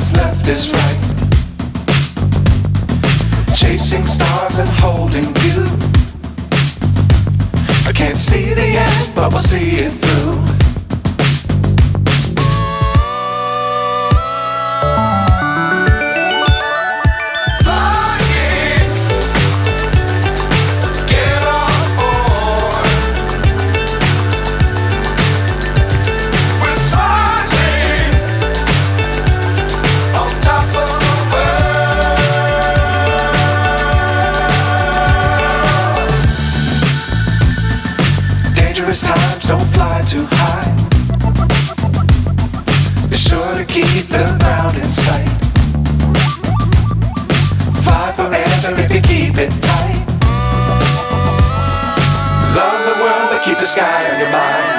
what's left is right. Chasing stars and holding you. I can't see the end, but we'll see it through. Times don't fly too high. Be sure to keep the ground in sight. Fly forever if you keep it tight. Love the world but keep the sky on your mind.